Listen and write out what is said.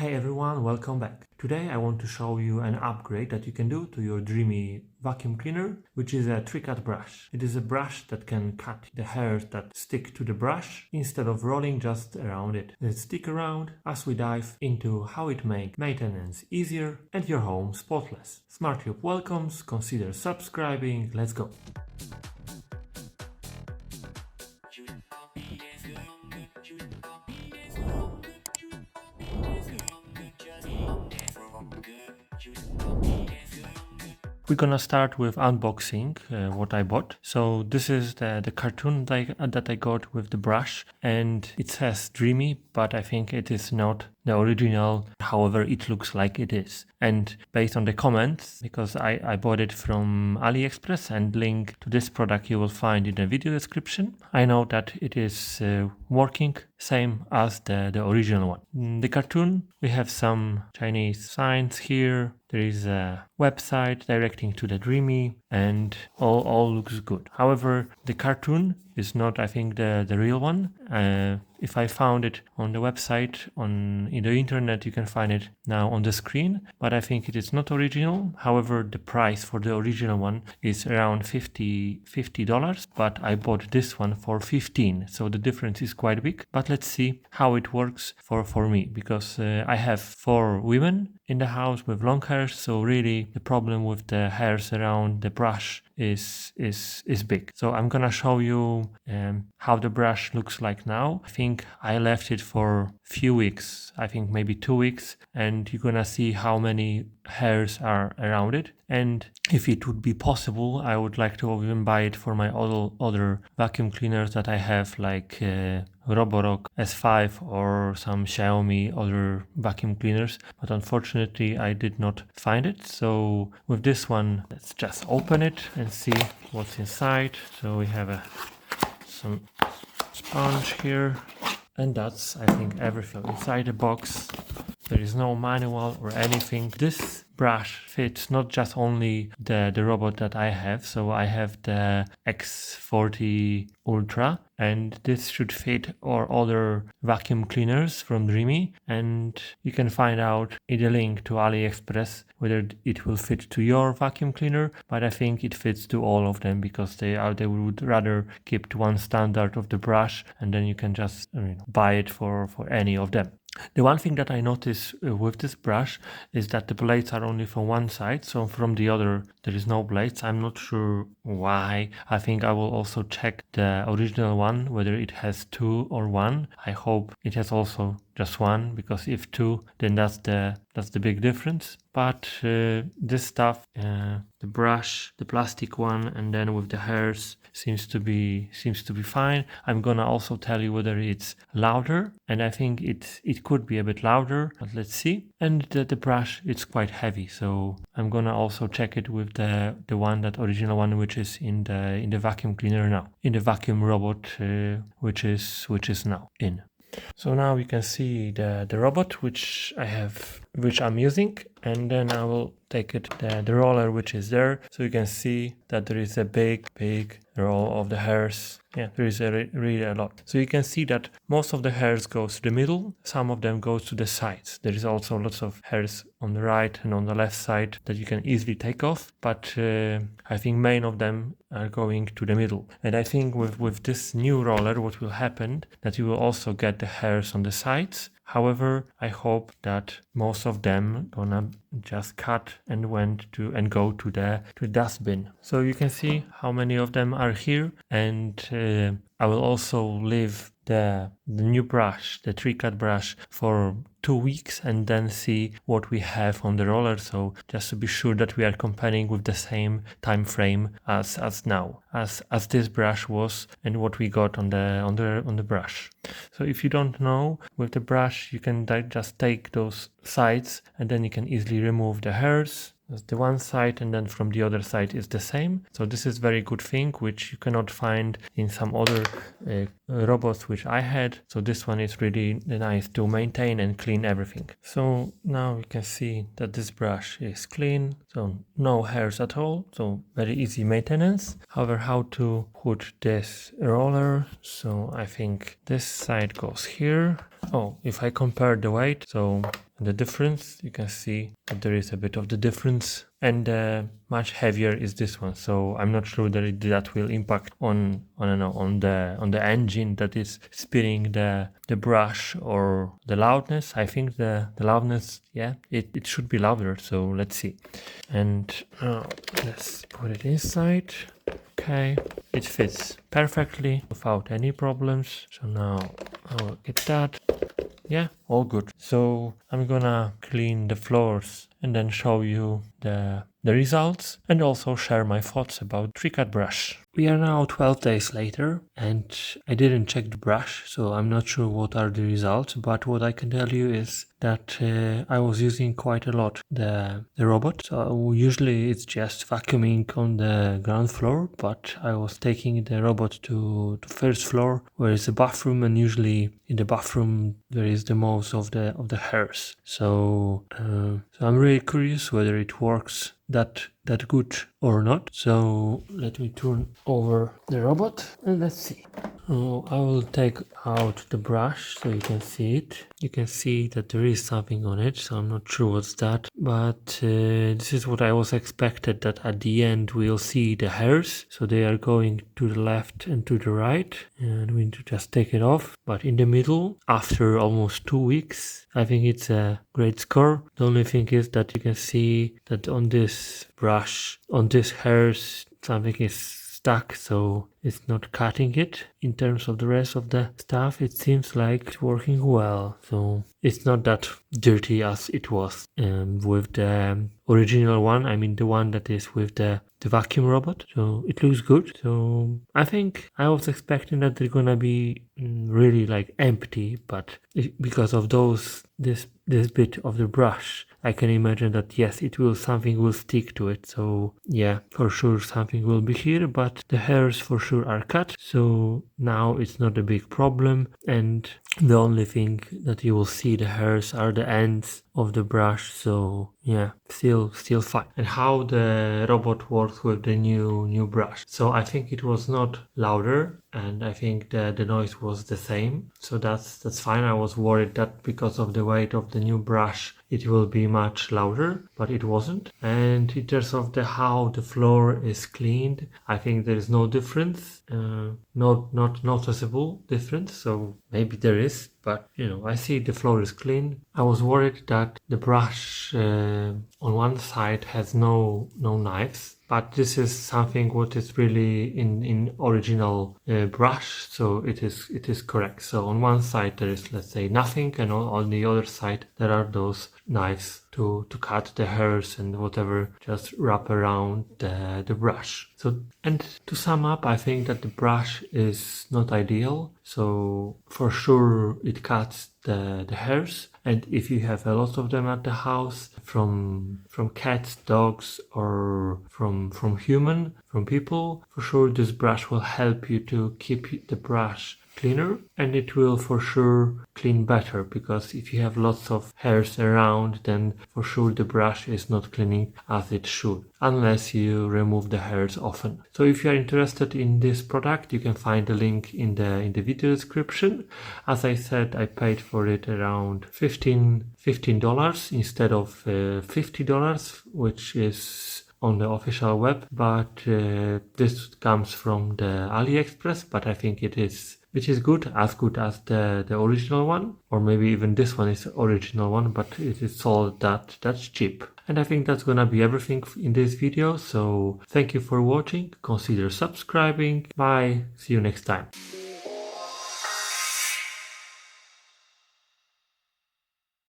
Hey everyone, welcome back. Today I want to show you an upgrade that you can do to your Dreame vacuum cleaner, which is a Tricut brush. It is a brush that can cut the hairs that stick to the brush instead of rolling just around it. Let's stick around as we dive into how it makes maintenance easier and your home spotless. SmartTube welcomes, consider subscribing, let's go. We're gonna start with unboxing what I bought. So this is the cartoon that I got with the brush, and it says Dreamy, but I think it is not the original. However, it looks like it is. And based on the comments, because I bought it from AliExpress, and link to this product you will find in the video description, I know that it is working same as the original one. In the cartoon, we have some Chinese signs here. There is a website directing to the Dreamy, and all looks good. However, the cartoon is not, I think, the real one. If I found it on the website in the internet, you can find it now on the screen, but I think it is not original. However, the price for the original one is around $50, but I bought this one for 15, so the difference is quite big. But let's see how it works for me, because I have 4 women in the house with long hair, so really the problem with the hairs around the brush is big. So I'm gonna show you how the brush looks like now. I think I left it for few weeks, I think maybe 2 weeks, and you're gonna see how many hairs are around it. And if it would be possible, I would like to even buy it for my other vacuum cleaners that I have, like Roborock S5 or some Xiaomi other vacuum cleaners, but unfortunately I did not find it. So with this one, let's just open it and see what's inside. So we have some sponge here, and that's, I think, everything inside the box. There is no manual or anything. This brush fits not just only the robot that I have, so I have the X40 Ultra, and this should fit our other vacuum cleaners from Dreamy, and you can find out in the link to AliExpress whether it will fit to your vacuum cleaner, but I think it fits to all of them, because they would rather keep to one standard of the brush, and then you can just buy it for any of them. The one thing that I noticed with this brush is that the blades are only from one side, so from the other there is no blades. I'm not sure why. I think I will also check the original one, whether it has 2 or 1. I hope it has also just 1, because if 2, then that's the big difference. But this stuff, the brush, the plastic one, and then with the hairs, seems to be fine. I'm gonna also tell you whether it's louder, and I think it could be a bit louder, but let's see. And the brush, it's quite heavy, so I'm gonna also check it with the original one, which is in the vacuum cleaner now, in the vacuum robot, which is now in. So now you can see the robot which I'm using, and then I will take it the roller which is there, so you can see that there is a big roll of the hairs. Yeah, there is really a lot. So you can see that most of the hairs goes to the middle, some of them goes to the sides. There is also lots of hairs on the right and on the left side that you can easily take off, but I think main of them are going to the middle. And I think with this new roller, what will happen, that you will also get the hairs on the sides. However, I hope that most of them gonna just cut and go to the dustbin. So you can see how many of them are here, and I will also leave the new brush, the Tricut brush, for 2 weeks, and then see what we have on the roller. So just to be sure that we are comparing with the same time frame as now, as this brush was, and what we got on the brush. So if you don't know, with the brush you can just take those sides, and then you can easily remove the hairs. That's the one side, and then from the other side is the same. So this is very good thing which you cannot find in some other robots which I had. So this one is really nice to maintain and clean everything. So now you can see that this brush is clean, so no hairs at all, so very easy maintenance. However, how to put this roller? So I think this side goes here, Oh, if I compare the weight, so the difference, you can see that there is a bit of the difference, and much heavier is this one. So I'm not sure that that will impact on the engine that is spinning the brush or the loudness. I think the loudness, yeah, it should be louder. So let's see, and let's put it inside. Okay, it fits perfectly without any problems. So now I will get that. Yeah, all good. So I'm gonna clean the floors and then show you the results and also share my thoughts about Tricut brush. We are now 12 days later and I didn't check the brush, so I'm not sure what are the results, but what I can tell you is that I was using quite a lot the robot. So usually it's just vacuuming on the ground floor, but I was taking the robot to first floor where is the bathroom, and usually in the bathroom there is the most of the hairs. So I'm really curious whether it works that good or not. So let me turn over the robot and let's see. I will take out the brush so you can see it. You can see that there is something on it, so I'm not sure what's that, but this is what I was expected, that at the end we'll see the hairs, so they are going to the left and to the right, and we need to just take it off. But in the middle, after almost 2 weeks, I think it's a great score. The only thing is that you can see that on this brush, on this hairs, something is stuck, so it's not cutting it. In terms of the rest of the stuff, it seems like it's working well, so it's not that dirty as it was with the original one. I mean the one that is with the vacuum robot, so it looks good. So I think I was expecting that they're gonna be really like empty, but because of this bit of the brush, I can imagine that yes, something will stick to it. So yeah, for sure something will be here, but the hairs for sure are cut, so now it's not a big problem, and the only thing that you will see the hairs are the ends of the brush. So yeah, still fine. And how the robot works with the new brush, so I think it was not louder, and I think the noise was the same, so that's fine. I was worried that because of the weight of the new brush it will be much louder, but it wasn't. And in terms of how the floor is cleaned, I think there is no difference, not noticeable difference. So maybe there is, but I see the floor is clean. I was worried that the brush on one side has no knives, but this is something what is really in original brush, so it is correct. So on one side there is, let's say, nothing, and on the other side there are those knives to cut the hairs and whatever just wrap around the brush. So, and to sum up, I think that the brush is not ideal, so for sure it cuts the hairs, and if you have a lot of them at the house, from cats, dogs, or from people, for sure this brush will help you to keep the brush cleaner, and it will for sure clean better, because if you have lots of hairs around, then for sure the brush is not cleaning as it should, unless you remove the hairs often. So if you are interested in this product, you can find the link in the video description. As I said, I paid for it around $15 instead of $50, which is on the official web, but this comes from the AliExpress, but I think it is good as the original one, or maybe even this one is the original one, but it is sold that's cheap. And I think that's gonna be everything in this video, so thank you for watching, consider subscribing, bye, see you next time.